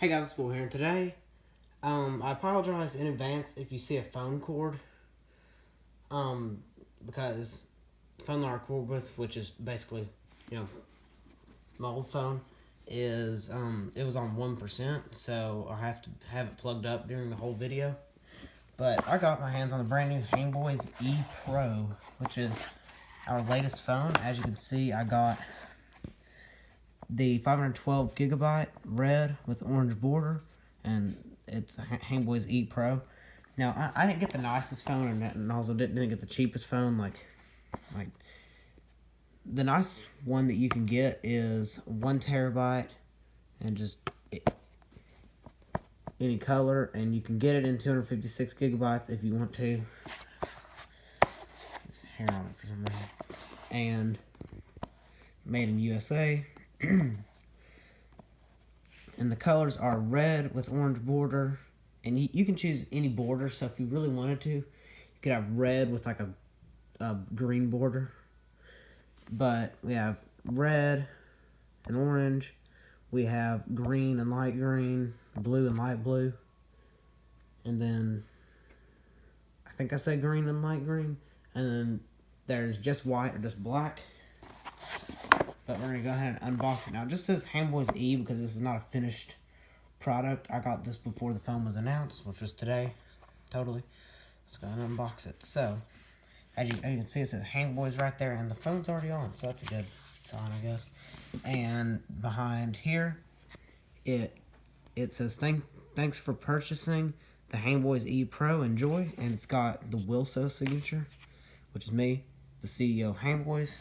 Hey guys, it's Will here, and today, I apologize in advance if you see a phone cord, because the phone that I record with, which is basically, my old phone, is, it was on 1%, so I have to have it plugged up during the whole video. But I got my hands on the brand new HehBoyz E Pro, which is our latest phone. As you can see, I got the 512 gigabyte red with orange border, and it's a HehBoyz E Pro. Now, I didn't get the nicest phone, and also didn't get the cheapest phone. Like the nice one that you can get is 1 terabyte, and just any color, and you can get it in 256 gigabytes if you want to. There's hair on it for some reason. And made in USA. And the colors are red with orange border, and you can choose any border. So if you really wanted to, you could have red with like a green border. But we have red and orange. We have green and light green, blue and light blue, and then I think I said green and light green. And then there's just white or just black. But we're going to go ahead and unbox it now. It just says HehBoyz E because this is not a finished product. I got this before the phone was announced, which was today. Totally. Let's go ahead and unbox it. So, as you can see, it says HehBoyz right there, and the phone's already on, so that's a good sign, I guess. And behind here, it says, thanks for purchasing the HehBoyz E Pro. Enjoy. And it's got the Wilso signature, which is me, the CEO of HehBoyz.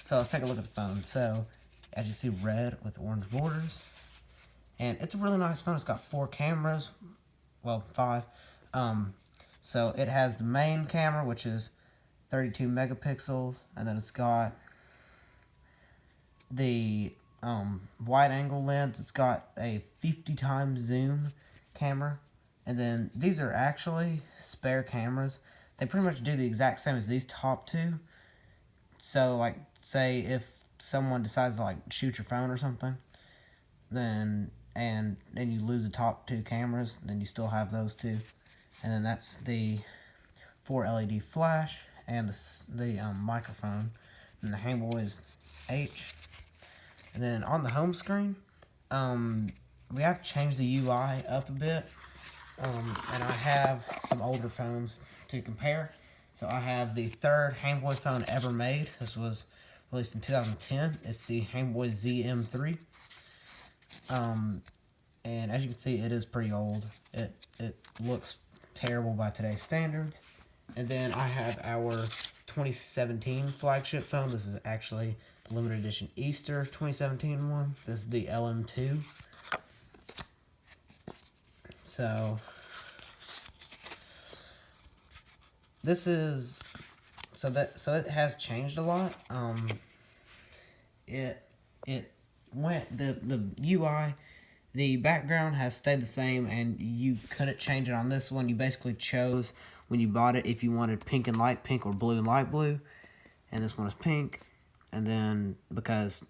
So let's take a look at the phone. So, as you see, red with orange borders. And it's a really nice phone. It's got 4 cameras. Well, 5. So it has the main camera, which is 32 megapixels. And then it's got the wide angle lens. It's got a 50 times zoom camera. And then these are actually spare cameras. They pretty much do the exact same as these top 2. So, like, say if someone decides to, like, shoot your phone or something, then, and you lose the top 2 cameras, then you still have those 2. And then that's the 4 LED flash and the microphone, and the HehBoyz H. And then on the home screen, we have changed the UI up a bit, and I have some older phones to compare. So I have the 3rd HehBoyz phone ever made. This was released in 2010. It's the HehBoyz ZM3. And as you can see, it is pretty old. It looks terrible by today's standards. And then I have our 2017 flagship phone. This is actually the limited edition Easter 2017 one. This is the LM2. So this is, so it has changed a lot. It went, the UI, the background has stayed the same, and you couldn't change it on this one. You basically chose when you bought it if you wanted pink and light pink or blue and light blue, and this one is pink. And then because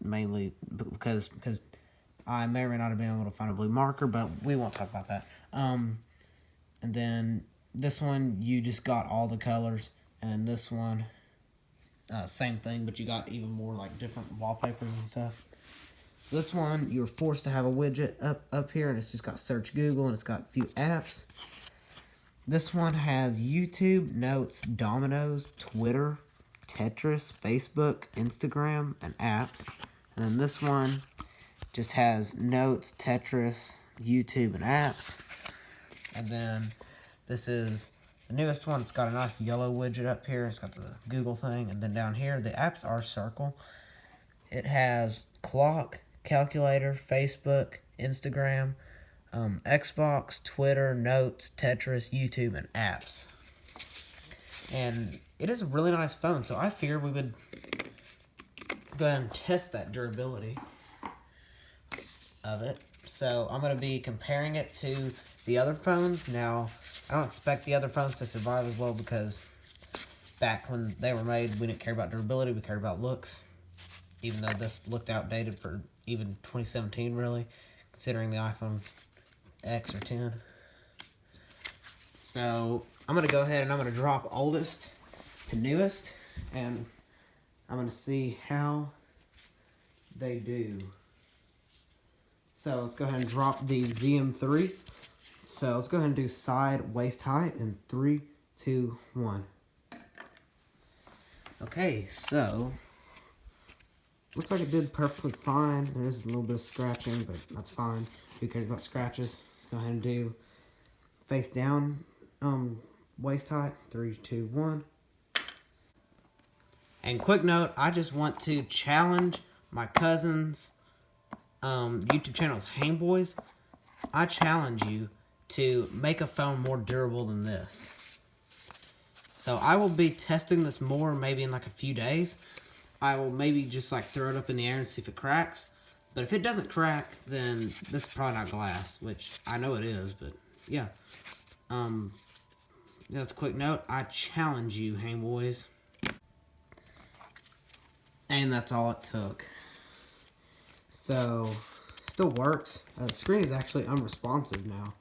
I may or may not have been able to find a blue marker, but we won't talk about that. And then this one, you just got all the colors, and this one, same thing, but you got even more, like, different wallpapers and stuff. So this one, you're forced to have a widget up here, and it's just got Search Google, and it's got a few apps. This one has YouTube, Notes, Dominoes, Twitter, Tetris, Facebook, Instagram, and apps. And then this one just has Notes, Tetris, YouTube, and apps. And then this is the newest one. It's got a nice yellow widget up here. It's got the Google thing. And then down here, the apps are circle. It has clock, calculator, Facebook, Instagram, Xbox, Twitter, Notes, Tetris, YouTube, and apps. And it is a really nice phone, so I figured we would go ahead and test that durability of it. So I'm going to be comparing it to the other phones. Now, I don't expect the other phones to survive as well, because back when they were made, we didn't care about durability, we cared about looks. Even though this looked outdated for even 2017, really, considering the iPhone X or 10. So I'm going to go ahead and I'm going to drop oldest to newest, and I'm going to see how they do. So let's go ahead and drop the ZM3. So let's go ahead and do side waist height in 3, 2, 1. Okay, so looks like it did perfectly fine. There's a little bit of scratching, but that's fine. Who cares about scratches? Let's go ahead and do face down waist height. 3, 2, 1. And quick note, I just want to challenge my cousin's YouTube channel's HehBoyz. I challenge you to make a phone more durable than this. So I will be testing this more maybe in like a few days. I will maybe just like throw it up in the air and see if it cracks. But if it doesn't crack, then this is probably not glass, which I know it is, but yeah. That's a quick note. I challenge you, HehBoyz. And that's all it took. So, still works. The screen is actually unresponsive now.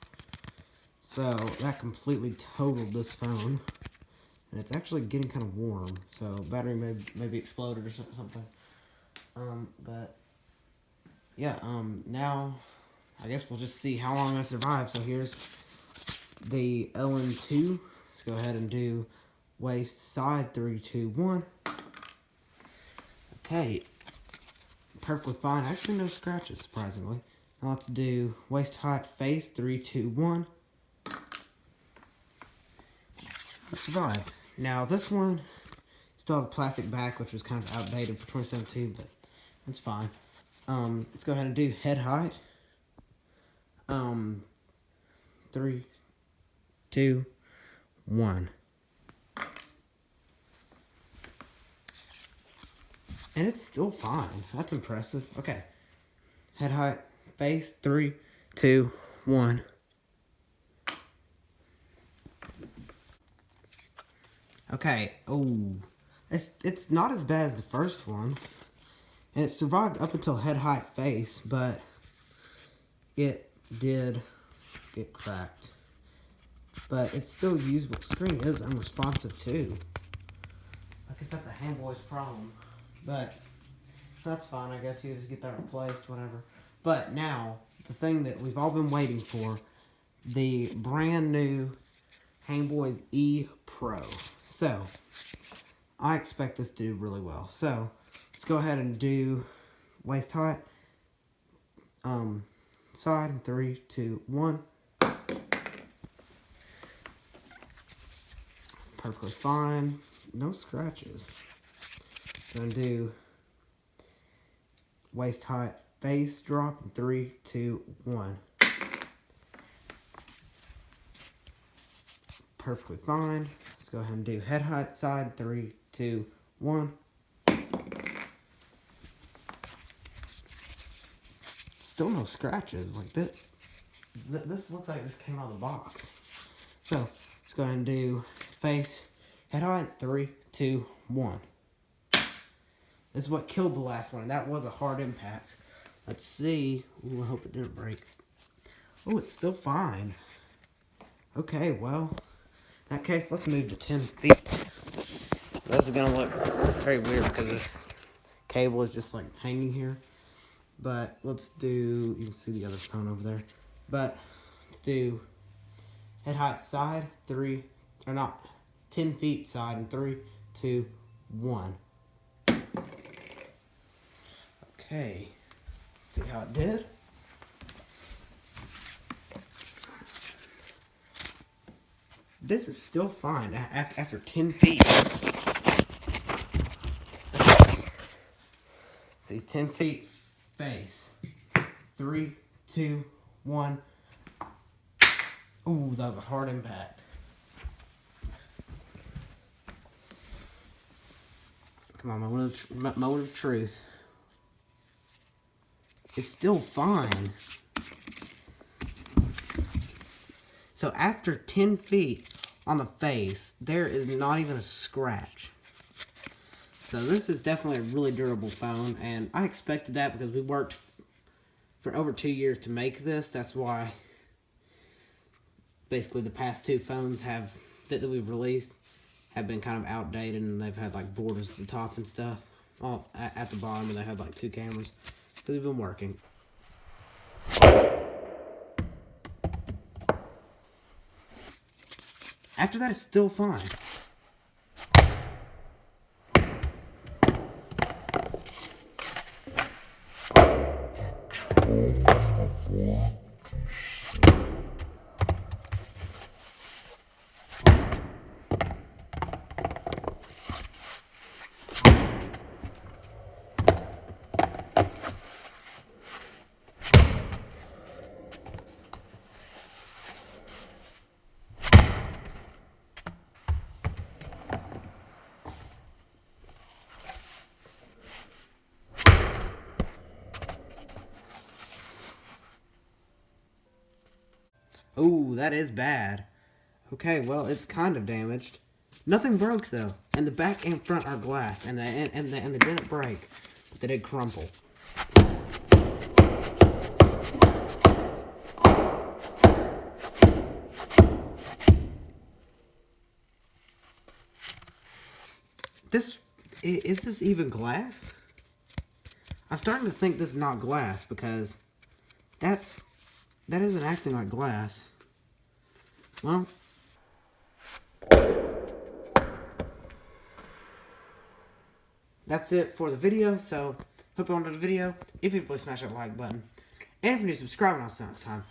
So, that completely totaled this phone. And it's actually getting kind of warm. So, battery maybe exploded or something. But, yeah, now, I guess we'll just see how long I survive. So, here's the LN2. Let's go ahead and do waist side 3, 2, 1. Okay, perfectly fine. Actually, no scratches, surprisingly. Now let's do waist height face 3, 2, 1. I survived. Now this one still has a plastic back, which was kind of outdated for 2017, but that's fine. Let's go ahead and do head height. 3, 2, 1. And it's still fine. That's impressive. Okay. Head height, face, 3, 2, 1. Okay. Oh. It's not as bad as the first one. And it survived up until head height, face, but it did get cracked. But it's still usable. The screen is unresponsive too. I guess that's a HehBoyz problem. But that's fine. I guess you just get that replaced, whatever. But now, the thing that we've all been waiting for, the brand new HehBoyz E Pro. So, I expect this to do really well. So, let's go ahead and do waist height. Side, 3, 2, 1. Perfectly fine. No scratches. Gonna do waist height face drop in 3, 2, 1. Perfectly fine. Let's go ahead and do head height side 3, 2, 1. Still no scratches like this. This looks like it just came out of the box. So let's go ahead and do face head height 3, 2, 1. This is what killed the last one. That was a hard impact. Let's see. Ooh, I hope it didn't break. Oh, it's still fine. Okay, well, in that case, let's move to 10 feet. This is going to look very weird because this cable is just like hanging here. But let's do, you can see the other phone over there. But let's do head height side, 3, or not, 10 feet side in 3, 2, 1. Okay, let's see how it did. This is still fine after 10 feet. See, 10 feet face. 3, 2, 1. Ooh, that was a hard impact. Come on, moment of truth. It's still fine. So after 10 feet on the face, there is not even a scratch. So this is definitely a really durable phone, and I expected that because we worked for over 2 years to make this. That's why basically the past 2 phones that we've released have been kind of outdated, and they've had like borders at the top and stuff. Well, at the bottom, and they had like 2 cameras. So they've been working. After that, it's still fine. Ooh, that is bad. Okay, well, it's kind of damaged. Nothing broke, though. And the back and front are glass, and they didn't break, but they did crumple. Is this even glass? I'm starting to think this is not glass, because that isn't acting like glass. Well, that's it for the video. So, hope you enjoyed the video. If you please smash that like button. And if you're new, subscribe, and I'll see you next time.